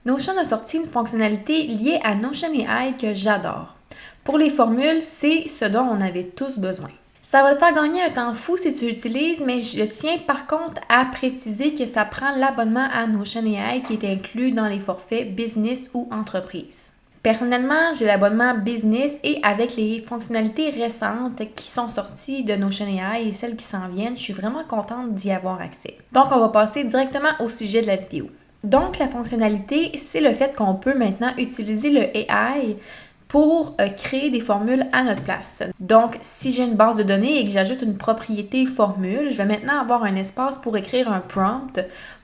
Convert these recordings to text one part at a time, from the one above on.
Notion a sorti une fonctionnalité liée à Notion AI que j'adore. Pour les formules, c'est ce dont on avait tous besoin. Ça va te faire gagner un temps fou si tu l'utilises, mais je tiens par contre à préciser que ça prend l'abonnement à Notion AI qui est inclus dans les forfaits business ou entreprise. Personnellement, j'ai l'abonnement business et avec les fonctionnalités récentes qui sont sorties de Notion AI et celles qui s'en viennent, je suis vraiment contente d'y avoir accès. Donc, on va passer directement au sujet de la vidéo. Donc, la fonctionnalité, c'est le fait qu'on peut maintenant utiliser le AI pour créer des formules à notre place. Donc, si j'ai une base de données et que j'ajoute une propriété formule, je vais maintenant avoir un espace pour écrire un prompt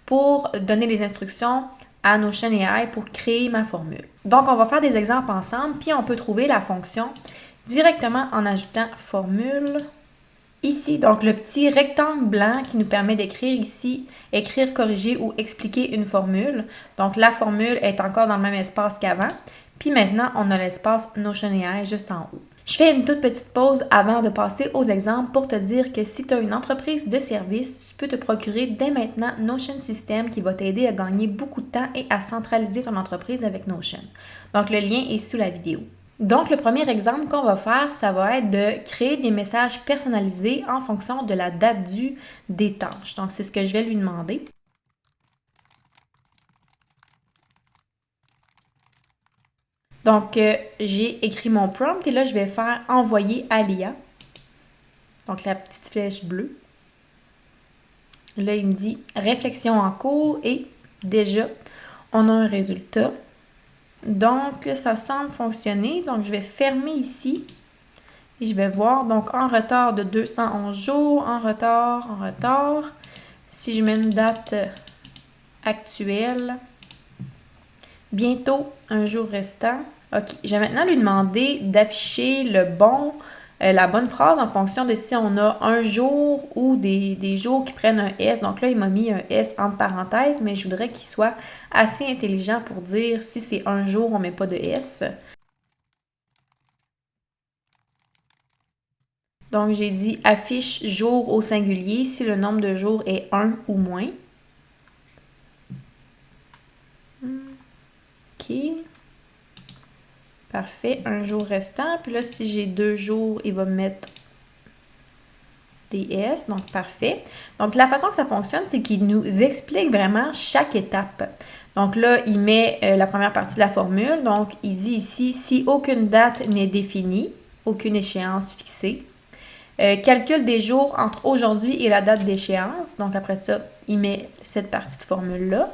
pour donner les instructions à Notion AI pour créer ma formule. Donc, on va faire des exemples ensemble, puis on peut trouver la fonction directement en ajoutant formule. Ici, donc le petit rectangle blanc qui nous permet d'écrire ici, écrire, corriger ou expliquer une formule. Donc, la formule est encore dans le même espace qu'avant. Puis maintenant, on a l'espace Notion AI juste en haut. Je fais une toute petite pause avant de passer aux exemples pour te dire que si tu as une entreprise de service, tu peux te procurer dès maintenant Notion System qui va t'aider à gagner beaucoup de temps et à centraliser ton entreprise avec Notion. Donc, le lien est sous la vidéo. Donc, le premier exemple qu'on va faire, ça va être de créer des messages personnalisés en fonction de la date due des tâches. Donc, c'est ce que je vais lui demander. Donc, j'ai écrit mon prompt et là, je vais faire envoyer à l'IA. Donc, la petite flèche bleue. Là, il me dit réflexion en cours et déjà, on a un résultat. Donc, ça semble fonctionner. Donc, je vais fermer ici et je vais voir. Donc, en retard de 211 jours, en retard. Si je mets une date actuelle, bientôt, un jour restant. OK, je vais maintenant lui demander d'afficher la bonne phrase en fonction de si on a un jour ou des jours qui prennent un S. Donc là, il m'a mis un S entre parenthèses, mais je voudrais qu'il soit assez intelligent pour dire si c'est un jour, on ne met pas de S. Donc, j'ai dit affiche jour au singulier si le nombre de jours est 1 ou moins. OK. Parfait. Un jour restant. Puis là, si j'ai 2 jours, il va me mettre des S. Donc, parfait. Donc, la façon que ça fonctionne, c'est qu'il nous explique vraiment chaque étape. Donc là, il met la première partie de la formule. Donc, il dit ici, si aucune date n'est définie, aucune échéance fixée, calcul des jours entre aujourd'hui et la date d'échéance. Donc, après ça, il met cette partie de formule-là.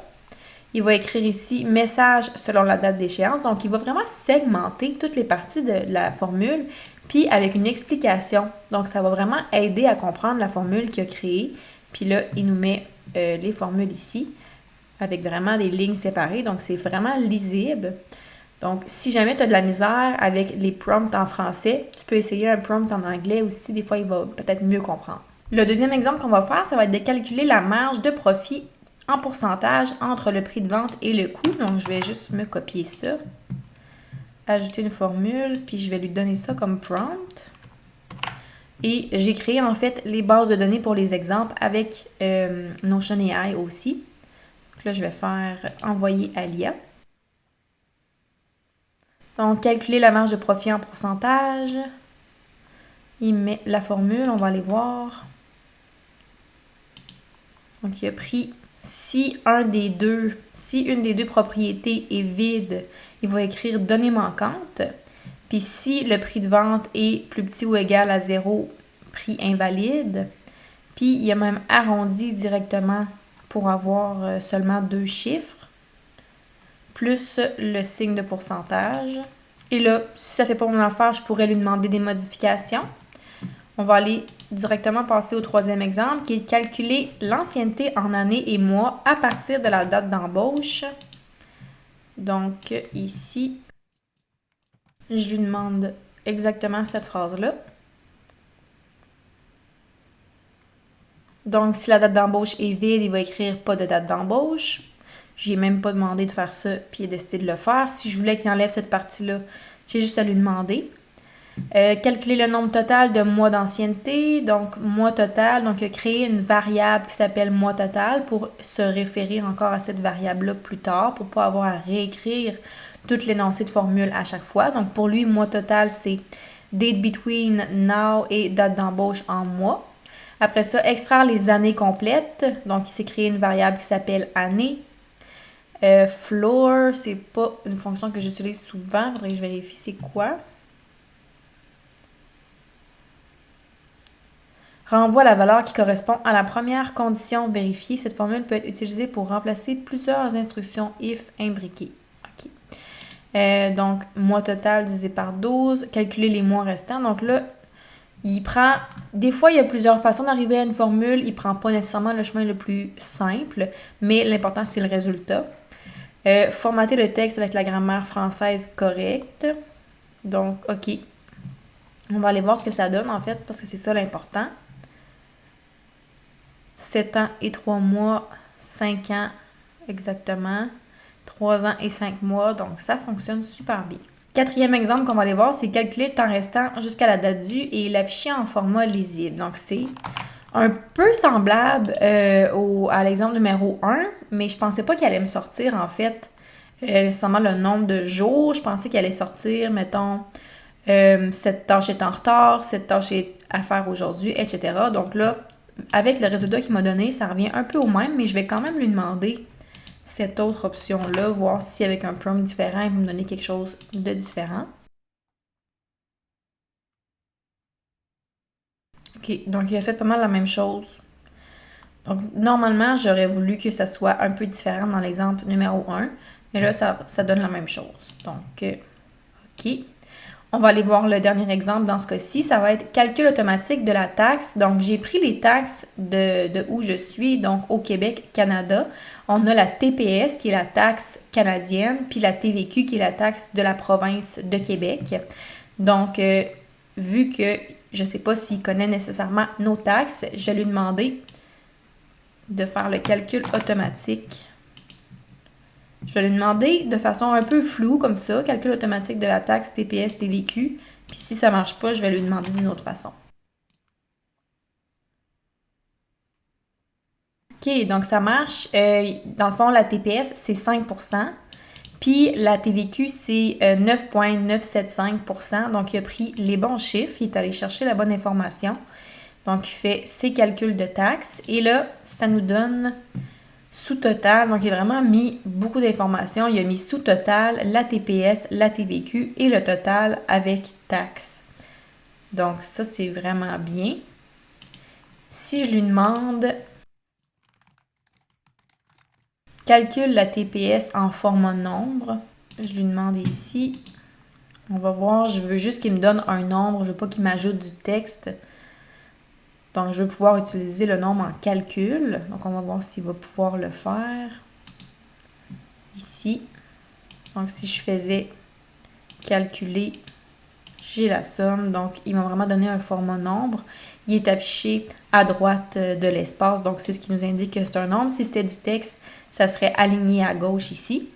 Il va écrire ici « message selon la date d'échéance ». Donc, il va vraiment segmenter toutes les parties de la formule, puis avec une explication. Donc, ça va vraiment aider à comprendre la formule qu'il a créée. Puis là, il nous met les formules ici, avec vraiment des lignes séparées. Donc, c'est vraiment lisible. Donc, si jamais tu as de la misère avec les prompts en français, tu peux essayer un prompt en anglais aussi. Des fois, il va peut-être mieux comprendre. Le deuxième exemple qu'on va faire, ça va être de calculer la marge de profit en pourcentage entre le prix de vente et le coût. Donc, je vais juste me copier ça, ajouter une formule, puis je vais lui donner ça comme prompt. Et j'ai créé en fait les bases de données pour les exemples avec Notion AI aussi. Donc là, je vais faire envoyer à l'IA. Donc, calculer la marge de profit en pourcentage. Il met la formule, on va aller voir. Donc, il a pris si une des deux propriétés est vide, il va écrire données manquantes. Puis si le prix de vente est plus petit ou égal à 0, prix invalide. Puis il a même arrondi directement pour avoir seulement 2 chiffres, plus le signe de pourcentage. Et là, si ça ne fait pas mon affaire, je pourrais lui demander des modifications. On va aller directement passer au troisième exemple, qui est de calculer l'ancienneté en années et mois à partir de la date d'embauche. Donc, ici, je lui demande exactement cette phrase-là. Donc, si la date d'embauche est vide, il va écrire « pas de date d'embauche ». Je n'ai même pas demandé de faire ça, puis il a décidé de le faire. Si je voulais qu'il enlève cette partie-là, j'ai juste à lui demander. Calculer le nombre total de mois d'ancienneté, donc mois total, donc créer une variable qui s'appelle mois total pour se référer encore à cette variable-là plus tard, pour pas avoir à réécrire tout l'énoncé de formule à chaque fois. Donc pour lui, mois total, c'est date between now et date d'embauche en mois. Après ça, extraire les années complètes, donc il s'est créé une variable qui s'appelle année. Floor, c'est pas une fonction que j'utilise souvent, faudrait que je vérifie c'est quoi. Renvoie la valeur qui correspond à la première condition vérifiée. Cette formule peut être utilisée pour remplacer plusieurs instructions if imbriquées. OK. Donc, mois total divisé par 12, calculer les mois restants. Donc là, il prend... Des fois, il y a plusieurs façons d'arriver à une formule. Il prend pas nécessairement le chemin le plus simple, mais l'important, c'est le résultat. Formater le texte avec la grammaire française correcte. Donc, OK. On va aller voir ce que ça donne, en fait, parce que c'est ça l'important. 7 ans et 3 mois, 5 ans exactement, 3 ans et 5 mois, donc ça fonctionne super bien. Quatrième exemple qu'on va aller voir, c'est calculer le temps restant jusqu'à la date due et l'afficher en format lisible. Donc c'est un peu semblable à l'exemple numéro 1, mais je pensais pas qu'elle allait me sortir en fait nécessairement le nombre de jours. Je pensais qu'elle allait sortir, mettons, cette tâche est en retard, cette tâche est à faire aujourd'hui, etc. Donc là, avec le résultat qu'il m'a donné, ça revient un peu au même, mais je vais quand même lui demander cette autre option-là, voir si avec un prompt différent, il va me donner quelque chose de différent. OK, donc il a fait pas mal la même chose. Donc normalement, j'aurais voulu que ça soit un peu différent dans l'exemple numéro 1, mais là, ça donne la même chose. Donc, OK. On va aller voir le dernier exemple dans ce cas-ci. Ça va être calcul automatique de la taxe. Donc, j'ai pris les taxes de où je suis, donc au Québec, Canada. On a la TPS qui est la taxe canadienne, puis la TVQ qui est la taxe de la province de Québec. Donc, vu que je ne sais pas s'il connaît nécessairement nos taxes, je vais lui demander de faire le calcul automatique. Je vais lui demander de façon un peu floue, comme ça, calcul automatique de la taxe TPS TVQ. Puis si ça ne marche pas, je vais lui demander d'une autre façon. OK, donc ça marche. Dans le fond, la TPS, c'est 5%. Puis la TVQ, c'est 9,975%. Donc, il a pris les bons chiffres. Il est allé chercher la bonne information. Donc, il fait ses calculs de taxes. Et là, ça nous donne sous-total. Donc, il a vraiment mis beaucoup d'informations. Il a mis sous-total, la TPS, la TVQ et le total avec taxes. Donc, ça, c'est vraiment bien. Si je lui demande calcule la TPS en format nombre, je lui demande ici, on va voir, je veux juste qu'il me donne un nombre, je veux pas qu'il m'ajoute du texte. Donc, je vais pouvoir utiliser le nombre en calcul. Donc, on va voir s'il va pouvoir le faire. Ici. Donc, si je faisais calculer, j'ai la somme. Donc, il m'a vraiment donné un format nombre. Il est affiché à droite de l'espace. Donc, c'est ce qui nous indique que c'est un nombre. Si c'était du texte, ça serait aligné à gauche ici.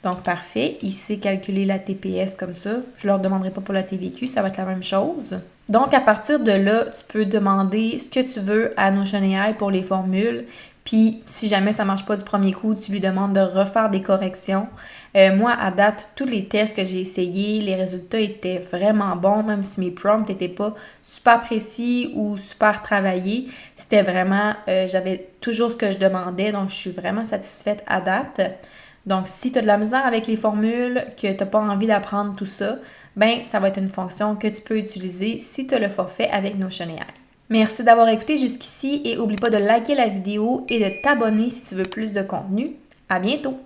Donc, parfait. Il sait calculer la TPS comme ça. Je ne leur demanderai pas pour la TVQ, ça va être la même chose. Donc, à partir de là, tu peux demander ce que tu veux à Notion AI pour les formules. Puis, si jamais ça ne marche pas du premier coup, tu lui demandes de refaire des corrections. Moi, à date, tous les tests que j'ai essayés, les résultats étaient vraiment bons, même si mes prompts n'étaient pas super précis ou super travaillés. C'était vraiment, j'avais toujours ce que je demandais, donc je suis vraiment satisfaite à date. Donc, si tu as de la misère avec les formules, que tu n'as pas envie d'apprendre tout ça, ben ça va être une fonction que tu peux utiliser si tu as le forfait avec Notion AI. Merci d'avoir écouté jusqu'ici et n'oublie pas de liker la vidéo et de t'abonner si tu veux plus de contenu. À bientôt!